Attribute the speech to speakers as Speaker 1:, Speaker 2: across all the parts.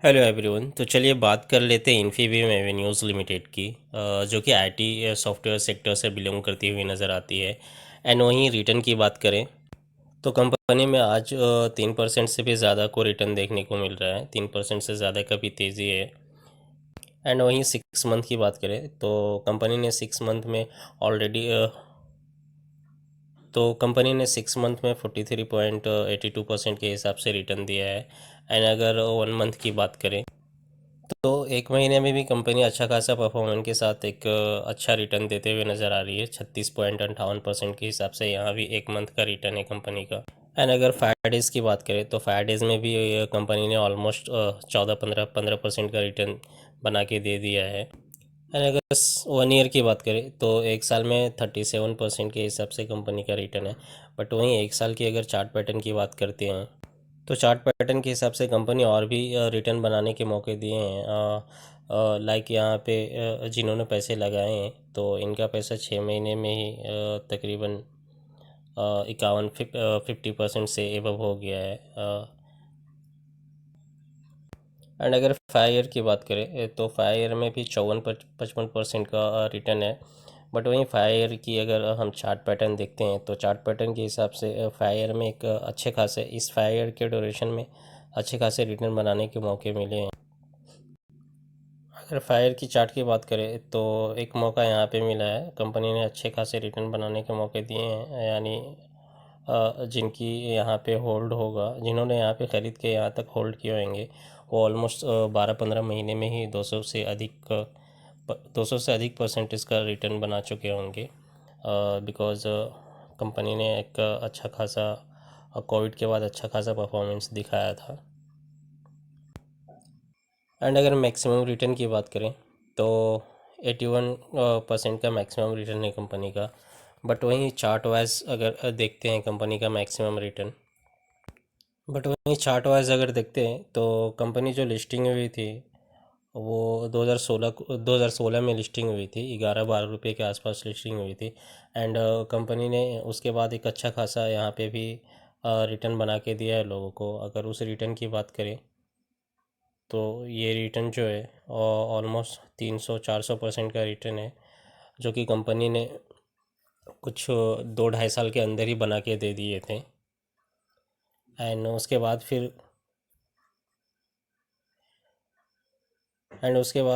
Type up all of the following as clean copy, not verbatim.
Speaker 1: Hello everyone. तो चलिए बात कर लेते हैं इन्फीबीम एवेन्यूज़ लिमिटेड की, जो कि आईटी सॉफ्टवेयर सेक्टर से बिलोंग करती हुई नज़र आती है। एंड वहीं रिटर्न की बात करें तो कंपनी में आज 3% से भी ज़्यादा को रिटर्न देखने को मिल रहा है। 3% से ज़्यादा का भी तेज़ी है। एंड वहीं 6 मंथ की बात करें तो कंपनी ने 6 मंथ में ऑलरेडी तो कंपनी ने 6 मंथ में 43.82% के हिसाब से रिटर्न दिया है। एंड अगर 1 मंथ की बात करें तो एक महीने में भी कंपनी अच्छा खासा परफॉर्मेंस के साथ एक अच्छा रिटर्न देते हुए नज़र आ रही है। 36.58% के हिसाब से यहाँ भी 1 मंथ का रिटर्न है कंपनी का। एंड अगर 5 डेज़ की बात करें तो 5 डेज़ में भी कंपनी ने ऑलमोस्ट 14-15% का रिटर्न बना के दे दिया है। एंड अगर 1 ईयर की बात करें तो एक साल में 37% के हिसाब से कंपनी का रिटर्न है। बट वहीं एक साल की अगर चार्ट पैटर्न की बात करते हैं तो चार्ट पैटर्न के हिसाब से कंपनी और भी रिटर्न बनाने के मौके दिए हैं। लाइक यहाँ पे जिन्होंने पैसे लगाए हैं तो इनका पैसा 6 महीने में ही तकरीबन 50% से एबव हो गया है। एंड अगर 5 ईयर की बात करें तो 5 ईयर में भी 54-55% का रिटर्न है। बट वहीं 5 ईयर की अगर हम चार्ट पैटर्न देखते हैं तो चार्ट पैटर्न के हिसाब से 5 ईयर में एक अच्छे खासे इस 5 ईयर के ड्यूरेशन में अच्छे खासे रिटर्न बनाने के मौके मिले हैं। अगर 5 ईयर की चार्ट की बात करें तो एक मौका यहाँ पे मिला है। कंपनी ने अच्छे खासे रिटर्न बनाने के मौके दिए हैं। यानी जिनकी यहाँ पे होल्ड होगा, जिन्होंने यहाँ पे ख़रीद के यहाँ तक होल्ड किए होंगे वो ऑलमोस्ट 12-15 महीने में ही 200 से अधिक परसेंटेज का रिटर्न बना चुके होंगे। बिकॉज़ कंपनी ने एक अच्छा खासा कोविड के बाद अच्छा खासा परफॉर्मेंस दिखाया था। एंड अगर मैक्सिमम रिटर्न की बात करें तो 81% का मैक्सिमम रिटर्न है कंपनी का। बट वहीं चार्ट वाइज अगर देखते हैं कंपनी का मैक्सिमम रिटर्न, बट वहीं चार्ट वाइज अगर देखते हैं तो कंपनी जो लिस्टिंग हुई थी वो 2016 में लिस्टिंग हुई थी। 11-12 रुपये के आसपास लिस्टिंग हुई थी। एंड कंपनी ने उसके बाद एक अच्छा खासा यहाँ पे भी रिटर्न बना के दिया है लोगों को। अगर उस रिटर्न की बात करें तो ये रिटर्न जो है ऑलमोस्ट 300-400% का रिटर्न है, जो कि कंपनी ने कुछ 2-2.5 साल के अंदर ही बना के दे दिए थे। एंड उसके बाद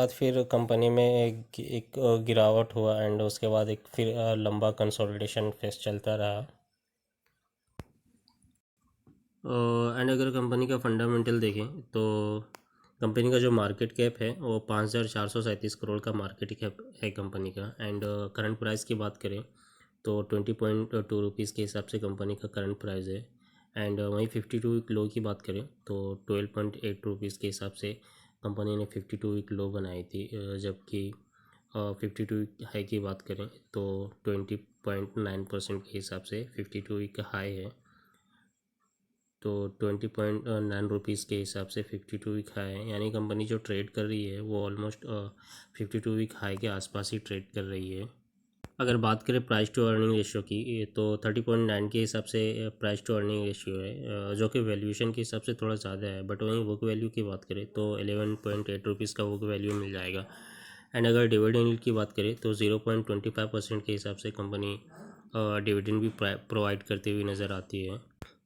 Speaker 1: फिर कंपनी में एक गिरावट हुआ। एंड उसके बाद एक फिर लंबा कंसोलिडेशन फेस चलता रहा। एंड अगर कंपनी का फंडामेंटल देखें तो कंपनी का जो मार्केट कैप है वो 5,437 करोड़ का मार्केट कैप है कंपनी का। एंड करंट प्राइस की बात करें तो 20.2 रुपीज़ के हिसाब से कंपनी का करंट प्राइस है। एंड वहीं 52 वीक लो की बात करें तो 12.8 रुपीज़ के हिसाब से कंपनी ने 52 वीक लो बनाई थी। जबकि 52 वीक हाई की बात करें तो 20.9% के हिसाब से 52 वीक का हाई है। तो 20.9 रुपीज़ के हिसाब से 52 वीक हाई है। यानी कंपनी जो ट्रेड कर रही है वो ऑलमोस्ट 52 वीक हाई के आसपास ही ट्रेड कर रही है। अगर बात करें प्राइस टू अर्निंग रेशियो की तो 30.9 के हिसाब से प्राइस टू अर्निंग रेशियो है, जो कि वैल्यूएशन के हिसाब से थोड़ा ज़्यादा है। बट वहीं बुक वैल्यू की बात करें तो 11.8 रुपीज़ का बुक वैल्यू मिल जाएगा। एंड अगर डिविडेंड यील्ड की बात करें तो 0.25% के हिसाब से कंपनी डिविडेंड भी प्रोवाइड करती हुई नज़र आती है।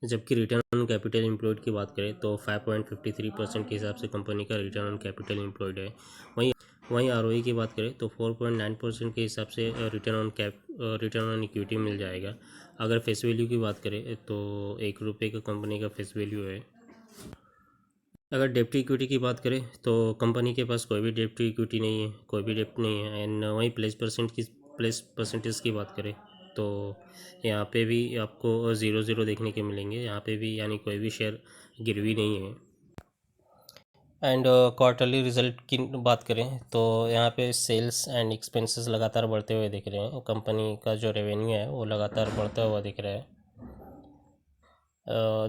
Speaker 1: जबकि रिटर्न ऑन कैपिटल एम्प्लॉयड की बात करें तो 5.53% के हिसाब से कंपनी का रिटर्न ऑन कैपिटल एम्प्लॉयड है। वहीं आरओई की बात करें तो 4.9% के हिसाब से रिटर्न ऑन इक्विटी मिल जाएगा। अगर फेस वैल्यू की बात करें तो 1 रुपये का कंपनी का फेस वैल्यू है। अगर डेप्ट इक्विटी की बात करें तो कंपनी के पास कोई भी डेप्ट इक्विटी नहीं है, कोई भी डेप्ट नहीं है। एंड वहीं प्लेस परसेंटेज की बात करें तो यहाँ पे भी आपको 0-0 देखने के मिलेंगे यहाँ पे भी, यानी कोई भी शेयर गिरवी नहीं है। एंड क्वार्टरली रिजल्ट की बात करें तो यहाँ पे सेल्स एंड एक्सपेंसेस लगातार बढ़ते हुए दिख रहे हैं। कंपनी का जो रेवेन्यू है वो लगातार बढ़ता हुआ दिख रहा है।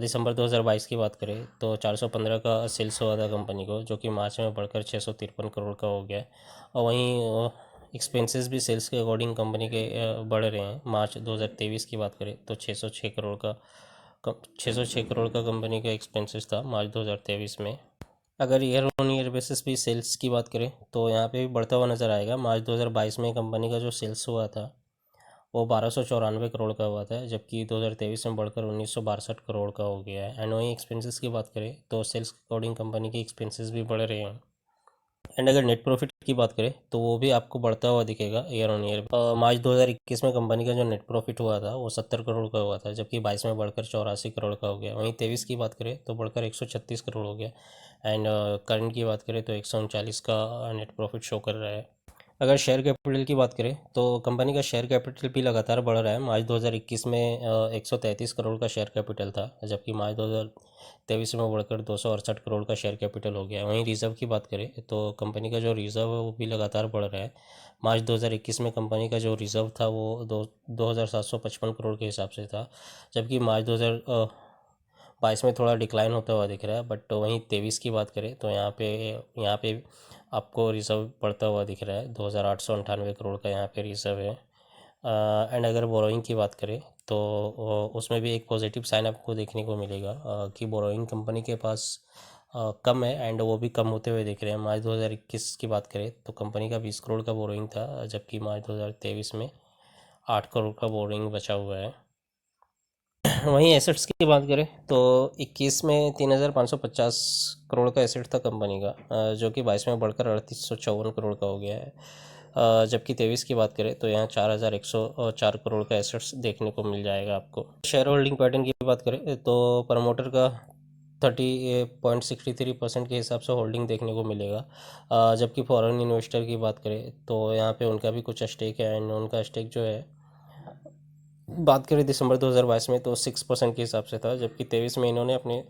Speaker 1: दिसंबर 2022 की बात करें तो 415 का सेल्स हुआ था कंपनी को, जो कि मार्च में बढ़कर 653 करोड़ का हो गया। और वहीं एक्सपेंसेस भी सेल्स के अकॉर्डिंग कंपनी के बढ़ रहे हैं। मार्च 2023 की बात करें तो 606 करोड़ का कंपनी का एक्सपेंसेस था मार्च 2023 में। अगर ईयर ऑन ईयर बेसिस भी सेल्स की बात करें तो यहाँ पे भी बढ़ता हुआ नज़र आएगा। मार्च 2022 में कंपनी का जो सेल्स हुआ था वो 1294 करोड़ का हुआ था, जबकि 2023 में बढ़कर 1962 करोड़ का हो गया है। एंड वहीं एक्सपेंसेस की बात करें तो सेल्स के अकॉर्डिंग कंपनी के एक्सपेंसेस भी बढ़ रहे हैं। एंड अगर नेट प्रॉफिट की बात करें तो वो भी आपको बढ़ता हुआ दिखेगा ईयर ऑन ईयर। मार्च 2021 में कंपनी का जो नेट प्रॉफिट हुआ था वो 70 करोड़ का हुआ था, जबकि 22 में बढ़कर 84 करोड़ का हो गया। वहीं 23 की बात करें तो बढ़कर 136 करोड़ हो गया। एंड करंट की बात करें तो 139 का नेट प्रॉफिट शो कर रहा है। अगर शेयर कैपिटल की बात करें तो कंपनी का शेयर कैपिटल भी लगातार बढ़ रहा है। मार्च 2021 में 133 करोड़ का शेयर कैपिटल था, जबकि मार्च 2023 में बढ़कर 268 करोड़ का शेयर कैपिटल हो गया। वहीं रिज़र्व की बात करें तो कंपनी का जो रिज़र्व है वो भी लगातार बढ़ रहा है। मार्च 2021 में कंपनी का जो रिज़र्व था वो 2,755 करोड़ के हिसाब से था, जबकि मार्च 2022 में थोड़ा डिक्लाइन होता हुआ दिख रहा है। बट वहीं 23 की बात करें तो यहाँ पे आपको रिज़र्व बढ़ता हुआ दिख रहा है। 2,898 करोड़ का यहाँ पे रिज़र्व है। एंड अगर बोरोइंग की बात करें तो उसमें भी एक पॉजिटिव साइन आपको देखने को मिलेगा कि बोरोइंग कंपनी के पास कम है, एंड वो भी कम होते हुए दिख रहे हैं। मार्च 2021 की बात करें तो कंपनी का 20 करोड़ का बोरोइंग था, जबकि मार्च 2023 में 8 करोड़ का बोरोइंग बचा हुआ है। वहीं एसेट्स की बात करें तो 21 में 3,550 करोड़ का एसेट था कंपनी का, जो कि 22 में बढ़कर 3,854 करोड़ का हो गया है। जबकि 23 की बात करें तो यहाँ 4,104 करोड़ का एसेट्स देखने को मिल जाएगा आपको। शेयर होल्डिंग पैटर्न की बात करें तो प्रमोटर का 30.63% के हिसाब से होल्डिंग देखने को मिलेगा। जबकि फॉरेन इन्वेस्टर की बात करें तो यहाँ पे उनका भी कुछ स्टेक है, एंड उनका स्टेक जो है बात करें दिसंबर 2022 में तो 6% के हिसाब से था, जबकि 23 में इन्होंने अपने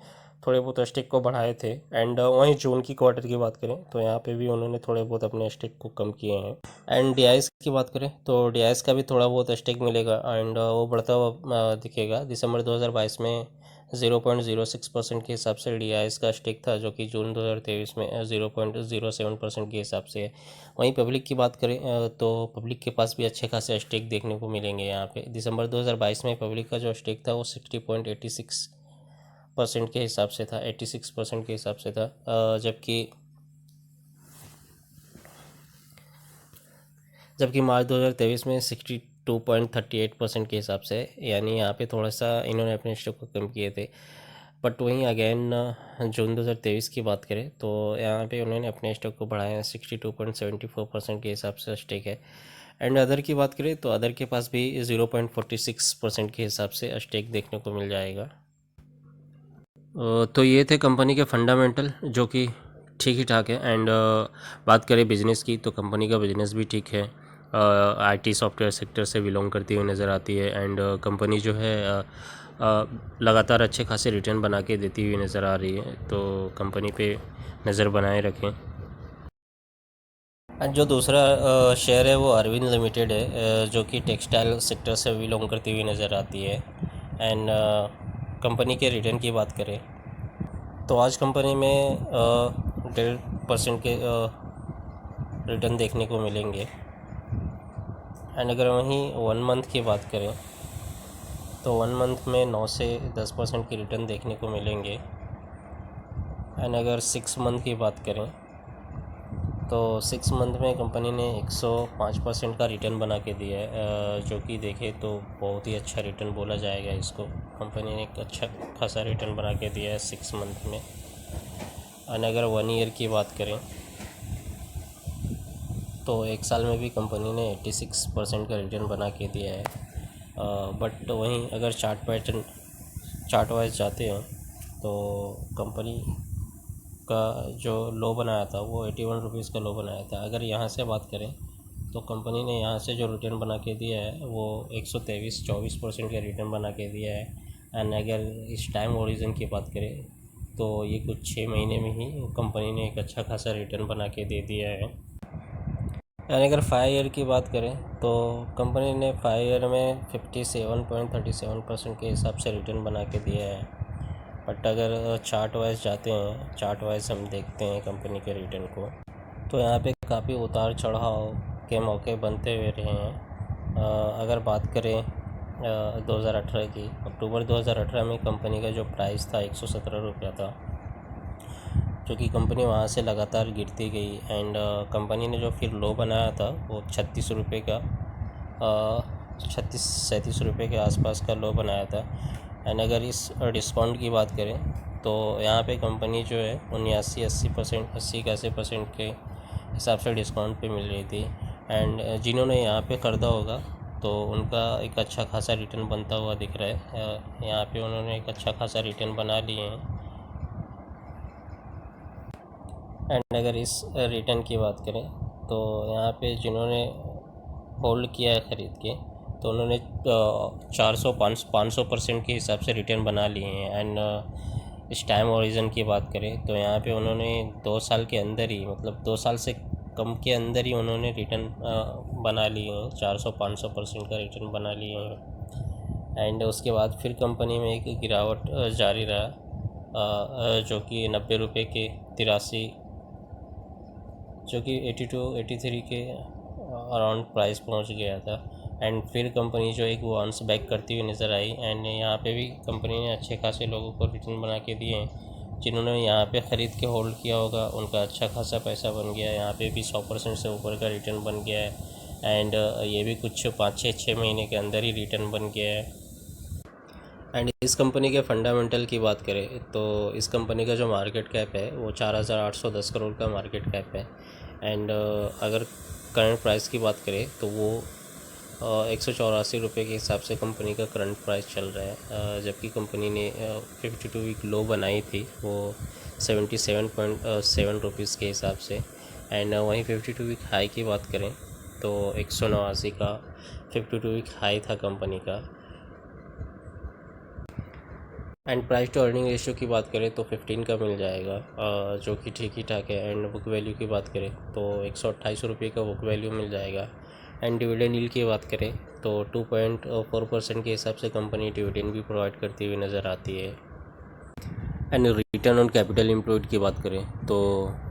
Speaker 1: थोड़े बहुत स्टेक को बढ़ाए थे। एंड वहीं जून की क्वार्टर की बात करें तो यहाँ पे भी उन्होंने थोड़े बहुत अपने स्टेक को कम किए हैं। एंड डीआईएस की बात करें तो डीआईएस का भी थोड़ा बहुत स्टेक मिलेगा, एंड वो बढ़ता हुआ दिखेगा। दिसंबर 2022 में 0.06% के हिसाब से डीआईएस का स्टेक था, जो कि जून 2023 में 0.07% के हिसाब से है। वहीं पब्लिक की बात करें तो पब्लिक के पास भी अच्छे खासे स्टेक देखने को मिलेंगे यहाँ पे। दिसंबर 2022 में पब्लिक का जो स्टेक था वो 60.86% के हिसाब से था, 86% के हिसाब से था। जबकि मार्च 2023 में 62.38% के हिसाब से, यानी यहाँ पे थोड़ा सा इन्होंने अपने स्टॉक को कम किए थे। बट वहीं अगेन जून 2023 की बात करें तो यहाँ पे उन्होंने अपने स्टॉक को बढ़ाया है। 62.74% के हिसाब से स्टेक है। एंड अदर की बात करें तो अदर के पास भी 0.46% के हिसाब से स्टेक देखने को मिल जाएगा। तो ये थे कंपनी के फंडामेंटल, जो कि ठीक ही ठाक है। एंड बात करें बिजनेस की तो कंपनी का बिजनेस भी ठीक है। आईटी सॉफ्टवेयर सेक्टर से बिलोंग करती हुई नज़र आती है। एंड कंपनी जो है लगातार अच्छे खासे रिटर्न बना के देती हुई नज़र आ रही है, तो कंपनी पे नज़र बनाए रखें। एंड जो दूसरा शेयर है वो अरविंद लिमिटेड है, जो कि टेक्सटाइल सेक्टर से बिलोंग करती हुई नज़र आती है। एंड कंपनी के रिटर्न की बात करें तो आज कंपनी में 1.5% के रिटर्न देखने को मिलेंगे। एंड अगर वहीं 1 मंथ की बात करें तो 1 मंथ में 9 से 10% की रिटर्न देखने को मिलेंगे। एंड अगर 6 मंथ की बात करें तो 6 मंथ में कंपनी ने 105% का रिटर्न बना के दिया है, जो कि देखें तो बहुत ही अच्छा रिटर्न बोला जाएगा इसको। कंपनी ने एक अच्छा खासा रिटर्न बना के दिया है 6 मंथ में। एंड अगर 1 ईयर की बात करें तो 1 साल में भी कंपनी ने 86% का रिटर्न बना के दिया है। बट वहीं अगर चार्ट वाइज जाते हैं तो कंपनी का जो लो बनाया था वो 81 रुपीज़ का लो बनाया था। अगर यहाँ से बात करें तो कंपनी ने यहाँ से जो रिटर्न बना के दिया है वो 124% का रिटर्न बना के दिया है। एंड अगर इस टाइम ओरिजिन की बात करें तो ये कुछ 6 महीने में ही कंपनी ने एक अच्छा खासा रिटर्न बना के दे दिया है। यानी अगर 5 ईयर की बात करें तो कंपनी ने 5 ईयर में 57.37% के हिसाब से रिटर्न बना के दिया है। बट अगर चार्ट वाइज जाते हैं, चार्ट वाइज हम देखते हैं कंपनी के रिटर्न को, तो यहाँ पे काफ़ी उतार चढ़ाव के मौके बनते हुए रहे हैं। अगर बात करें 2018 की, अक्टूबर 2018 में कंपनी का जो प्राइस था 117 रुपया था। क्योंकि कंपनी वहाँ से लगातार गिरती गई एंड कंपनी ने जो फिर लो बनाया था वो 36 रुपये का 36-37 रुपये के आसपास का लो बनाया था। एंड अगर इस डिस्काउंट की बात करें तो यहाँ पे कंपनी जो है 79-80% 80% के हिसाब से डिस्काउंट पे मिल रही थी। एंड जिन्होंने यहाँ पे ख़रीदा होगा तो उनका एक अच्छा खासा रिटर्न बनता हुआ दिख रहा है। यहाँ पे उन्होंने एक अच्छा खासा रिटर्न बना लिए हैं। एंड अगर इस रिटर्न की बात करें तो यहाँ पे जिन्होंने होल्ड किया है ख़रीद के तो उन्होंने 400-500% के हिसाब से रिटर्न बना लिए हैं। एंड इस टाइम ओरिजिन की बात करें तो यहाँ पे उन्होंने 2 साल के अंदर ही, मतलब 2 साल से कम के अंदर ही उन्होंने रिटर्न बना लिए हैं, 400-500% का रिटर्न बना लिए हैं। एंड उसके बाद फिर कंपनी में एक गिरावट जारी रहा जो कि 90 रुपये के 83, जो कि 82-83 के अराउंड प्राइस पहुंच गया था। एंड फिर कंपनी जो एक बाउंस बैक करती हुई नज़र आई। एंड यहाँ पे भी कंपनी ने अच्छे खासे लोगों को रिटर्न बना के दिए हैं। जिन्होंने यहाँ पे ख़रीद के होल्ड किया होगा उनका अच्छा खासा पैसा बन गया है। यहाँ पे भी 100% से ऊपर का रिटर्न बन गया है। एंड ये भी कुछ 5-6 महीने के अंदर ही रिटर्न बन गया है। एंड इस कंपनी के फंडामेंटल की बात करें तो इस कंपनी का जो मार्केट कैप है वो 4,810 करोड़ का मार्केट कैप है। एंड अगर करंट प्राइस की बात करें तो वो 184 रुपये के हिसाब से कंपनी का करंट प्राइस चल रहा है। जबकि कंपनी ने 52 वीक लो बनाई थी वो 77.7 रुपीज़ के हिसाब से। एंड वहीं 52 वीक हाई की बात करें तो 189 का 52 वीक हाई था कंपनी का। And price to earning ratio की बात करें तो 15 का मिल जाएगा जो कि ठीक ही ठाक है। एंड बुक वैल्यू की बात करें तो 128 रुपये का बुक वैल्यू मिल जाएगा। एंड डिविडेंड यील्ड की बात करें तो 2.4% के हिसाब से कंपनी डिविडेंड भी प्रोवाइड करती हुई नज़र आती है। And return on capital employed की बात करें तो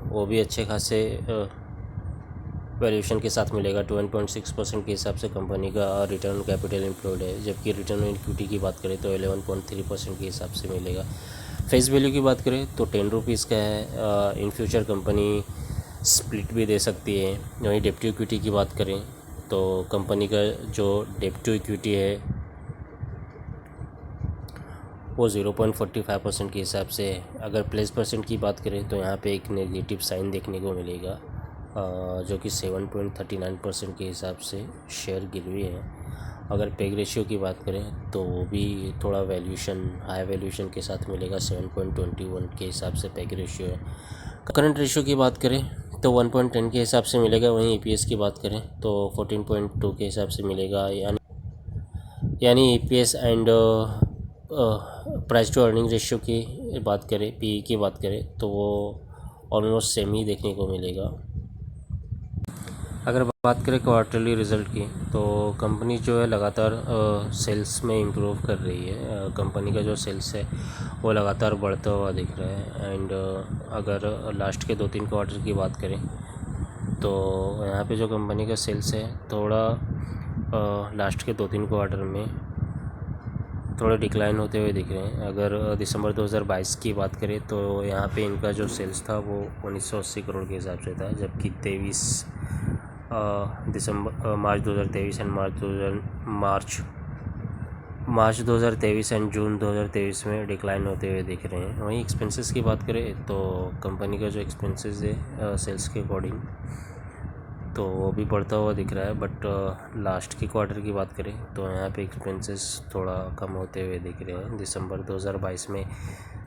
Speaker 1: वो भी अच्छे खासे वैल्यूएशन के साथ मिलेगा। 12.6% के हिसाब से कंपनी का रिटर्न ऑन कैपिटल एम्प्लॉयड है। जबकि रिटर्न ऑन इक्विटी की बात करें तो 11.3% के हिसाब से मिलेगा। फेस वैल्यू की बात करें तो 10 रुपीज़ का है। इन फ्यूचर कंपनी स्प्लिट भी दे सकती है। वहीं डेब्ट टू इक्विटी की बात करें तो कंपनी का जो डेब्ट टू इक्विटी है वो 0.45% के हिसाब से है। अगर प्लेस परसेंट की बात करें तो यहाँ पे एक नेगेटिव साइन देखने को मिलेगा जो कि 7.39% के हिसाब से शेयर गिरवी है। अगर पेग रेशियो की बात करें तो वो भी थोड़ा हाई वैल्यूएशन के साथ मिलेगा। 7.21 के हिसाब से पेग रेशियो है। करंट रेशियो की बात करें तो 1.10 के हिसाब से मिलेगा। वहीं EPS की बात करें तो 14.2 के हिसाब से मिलेगा। यानी EPS and price to earning ratio की बात करें, PE की बात करें तो वो ऑलमोस्ट सेम ही देखने को मिलेगा। अगर बात करें क्वार्टरली रिज़ल्ट की तो कंपनी जो है लगातार सेल्स में इम्प्रूव कर रही है। कंपनी का जो सेल्स है वो लगातार बढ़ता हुआ दिख रहा है। एंड अगर लास्ट के 2-3 क्वार्टर की बात करें तो यहाँ पे जो कंपनी का सेल्स है थोड़ा लास्ट के 2-3 क्वार्टर में थोड़ा डिक्लाइन होते हुए दिख रहे हैं। अगर दिसंबर 2022 की बात करें तो यहाँ पे इनका जो सेल्स था वो 1980 करोड़ के हिसाब से था। जबकि मार्च 2023 एंड मार्च 2023 एंड जून 2023 में डिक्लाइन होते हुए दिख रहे हैं। वहीं एक्सपेंसेस की बात करें तो कंपनी का जो एक्सपेंसेस है सेल्स के अकॉर्डिंग तो वो भी बढ़ता हुआ दिख रहा है। बट लास्ट के क्वार्टर की बात करें तो यहाँ पे एक्सपेंसेस थोड़ा कम होते हुए दिख रहे हैं। दिसंबर 2022 में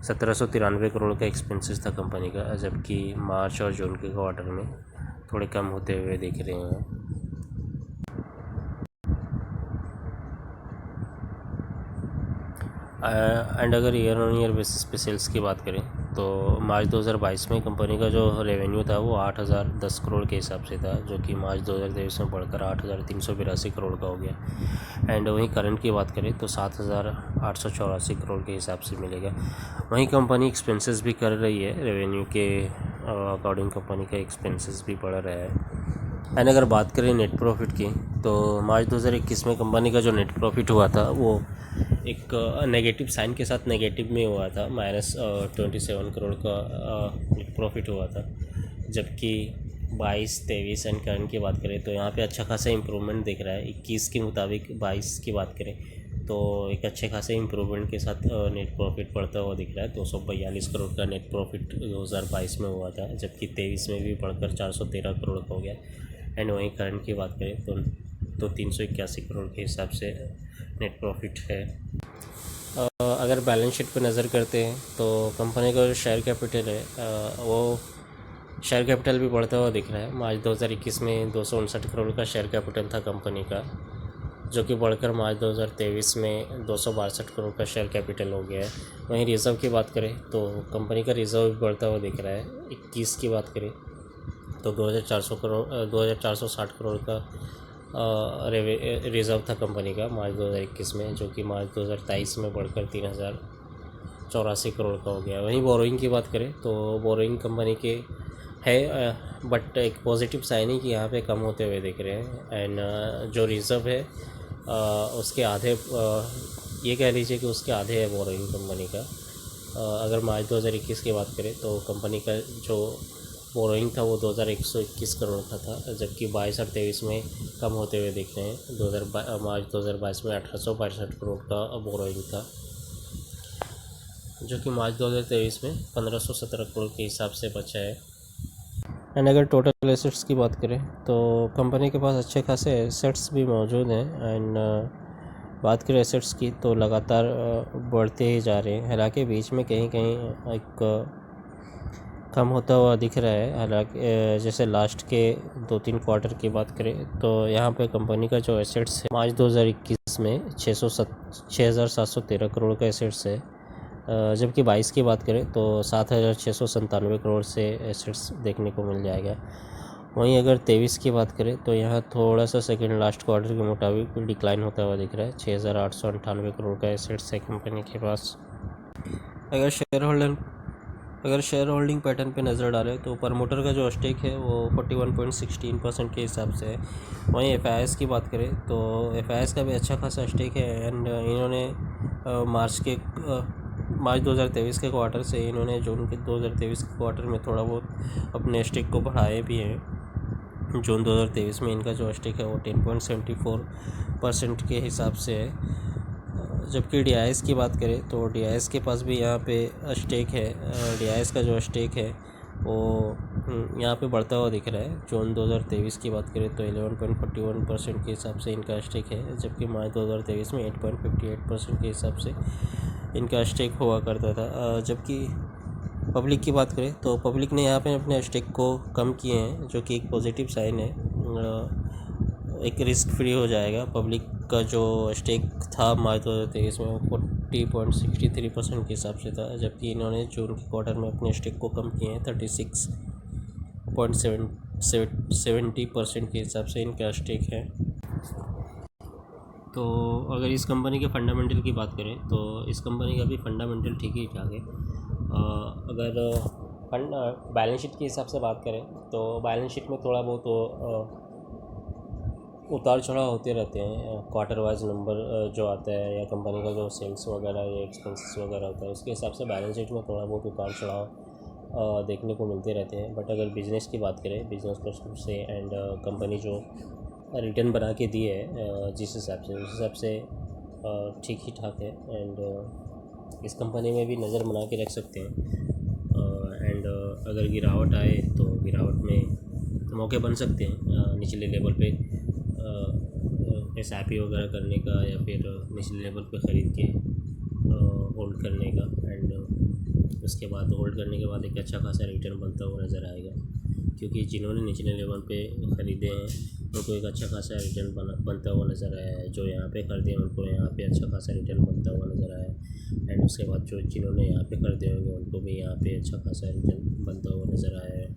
Speaker 1: 1793 करोड़ का एक्सपेंसेस था कंपनी का, जबकि मार्च और जून के क्वार्टर में थोड़े कम होते हुए दिख रहे हैं। एंड अगर ईयर ऑन ईयर बेसिस पे सेल्स की बात करें तो मार्च 2022 में कंपनी का जो रेवेन्यू था वो 8,010 करोड़ के हिसाब से था, जो कि मार्च 2023 में बढ़कर 8,382 करोड़ का हो गया। एंड वहीं करंट की बात करें तो 7,884 करोड़ के हिसाब से मिलेगा। वहीं कंपनी एक्सपेंसेस भी कर रही है, रेवेन्यू के अकॉर्डिंग कंपनी का एक्सपेंसेस भी बढ़ रहा है। एंड अगर बात करें नेट प्रॉफिट की तो मार्च 2021 में कंपनी का जो नेट प्रॉफिट हुआ था वो एक नेगेटिव साइन के साथ नेगेटिव में हुआ था, -27 करोड़ का प्रॉफिट हुआ था। जबकि 22, 23 एंड करंट की बात करें तो यहाँ पे अच्छा खासा इम्प्रूवमेंट दिख रहा है। 21 के मुताबिक 22 की बात करें तो एक अच्छे खासे इम्प्रूवमेंट के साथ नेट प्रॉफिट बढ़ता हुआ दिख रहा है। 242 करोड़ का नेट प्रॉफिट 2022 में हुआ था, जबकि 23 में भी बढ़कर 413 करोड़ का हो गया। एंड वहीं करंट की बात करें तो 381 करोड़ के हिसाब से नेट प्रॉफिट है। अगर बैलेंस शीट पर नज़र करते हैं तो कंपनी का जो शेयर कैपिटल है वो शेयर कैपिटल भी बढ़ता हुआ दिख रहा है। मार्च 2021 में 259 करोड़ का शेयर कैपिटल था कंपनी का, जो कि बढ़कर मार्च 2023 में 262 करोड़ का शेयर कैपिटल हो गया है। वहीं रिज़र्व की बात करें तो कंपनी का रिज़र्व भी बढ़ता हुआ दिख रहा है। 21 की बात करें तो 2460 करोड़ का रिज़र्व था कंपनी का मार्च 2021 में, जो कि मार्च 2023 में बढ़कर 3084 करोड़ का हो गया। वहीं बोरोइंग की बात करें तो बोरोइंग कंपनी के है, बट एक पॉजिटिव साइन है कि यहाँ पे कम होते हुए दिख रहे हैं। एंड जो रिज़र्व है उसके आधे, ये कह लीजिए कि उसके आधे है बोरोइंग कंपनी का। अगर मार्च 2021 की बात करें तो कंपनी का जो बोरोइंग था वो 2121 करोड़ का था, जबकि 22 और 23 में कम होते हुए दिख रहे हैं। मार्च 2022 में 1862 करोड़ का बोरोइंग था, जो कि मार्च 2023 में 1517 करोड़ के हिसाब से बचा है। एंड अगर टोटल एसेट्स की बात करें तो कंपनी के पास अच्छे खासे एसेट्स भी मौजूद हैं। एंड बात करें एसेट्स की तो लगातार बढ़ते ही जा रहे हैं। हालांकि बीच में कहीं कहीं एक कम होता हुआ दिख रहा है। हालांकि जैसे लास्ट के 2-3 क्वार्टर की बात करें तो यहाँ पे कंपनी का जो एसेट्स है मार्च 2021 में 6713 करोड़ का एसेट्स है, जबकि 22 की बात करें तो 7697 करोड़ से एसेट्स देखने को मिल जाएगा। वहीं अगर 23 की बात करें तो यहाँ थोड़ा सा सेकंड लास्ट क्वार्टर के मुताबिक डिक्लाइन होता हुआ दिख रहा है। 6898 करोड़ का एसेट्स है कंपनी के पास। अगर शेयर होल्डिंग पैटर्न पे नज़र डालें तो प्रमोटर का जो स्टेक है वो 41.16% के हिसाब से है। वहीं एफआईएस की बात करें तो एफआईएस का भी अच्छा खासा स्टेक है। एंड इन्होंने मार्च 2023 के क्वार्टर से इन्होंने जून के 2023 के क्वार्टर में थोड़ा बहुत अपने स्टेक को बढ़ाए भी हैं। जून 2023 में इनका जो स्टेक है वो 10.74% के हिसाब से है। जबकि डीआईएस की बात करें तो डीआईएस के पास भी यहाँ पे स्टेक है। डीआईएस का जो स्टेक है वो यहाँ पे बढ़ता हुआ दिख रहा है। जून 2023 की बात करें तो 11.41% के हिसाब से इनका स्टेक है, जबकि मार्च 2023 में 8.58% के हिसाब से इनका स्टेक हुआ करता था। जबकि पब्लिक की बात करें तो पब्लिक ने यहाँ पे अपने स्टेक को कम किए हैं, जो कि एक पॉजिटिव साइन है। एक रिस्क फ्री हो जाएगा। पब्लिक का जो स्टेक था मार्च 2023 में 40.63% के हिसाब से था, जबकि इन्होंने जून के क्वार्टर में अपने स्टेक को कम किए हैं 36.70% के हिसाब से इनका स्टेक है। तो अगर इस कंपनी के फंडामेंटल की बात करें तो इस कंपनी का भी फंडामेंटल ठीक ही ठाक है। अगर बैलेंस शीट के हिसाब से बात करें तो बैलेंस शीट में थोड़ा बहुत उतार चढ़ाव होते रहते हैं। क्वार्टर वाइज नंबर जो आता है या कंपनी का जो सेल्स वगैरह या एक्सपेंसेस वगैरह होता है उसके हिसाब से बैलेंस शीट में थोड़ा बहुत उतार चढ़ाव देखने को मिलते रहते हैं। बट अगर बिज़नेस की बात करें, बिज़नेस पर्सपेक्टिव से एंड कंपनी जो रिटर्न बना के दी है जिस हिसाब से उस हिसाब से ठीक ही ठाक है। एंड इस कंपनी में भी नज़र बना के रख सकते हैं। एंड अगर गिरावट आए तो गिरावट में मौके बन सकते हैं निचले लेवल पे SIP वगैरह करने का या फिर निचले लेवल पे ख़रीद के होल्ड करने का। एंड उसके बाद होल्ड करने के बाद एक अच्छा खासा रिटर्न बनता हुआ नज़र आएगा, क्योंकि जिन्होंने निचले लेवल पे ख़रीदे हैं उनको एक अच्छा खासा रिटर्न बनता हुआ नज़र आया है। जो यहाँ पे खरीदे हैं उनको यहाँ पे अच्छा खासा रिटर्न बनता हुआ नज़र आया है। एंड उसके बाद जो जिन्होंने यहाँ पे खरीदे होंगे उनको भी यहाँ पे अच्छा खासा रिटर्न बनता हुआ नज़र आया है।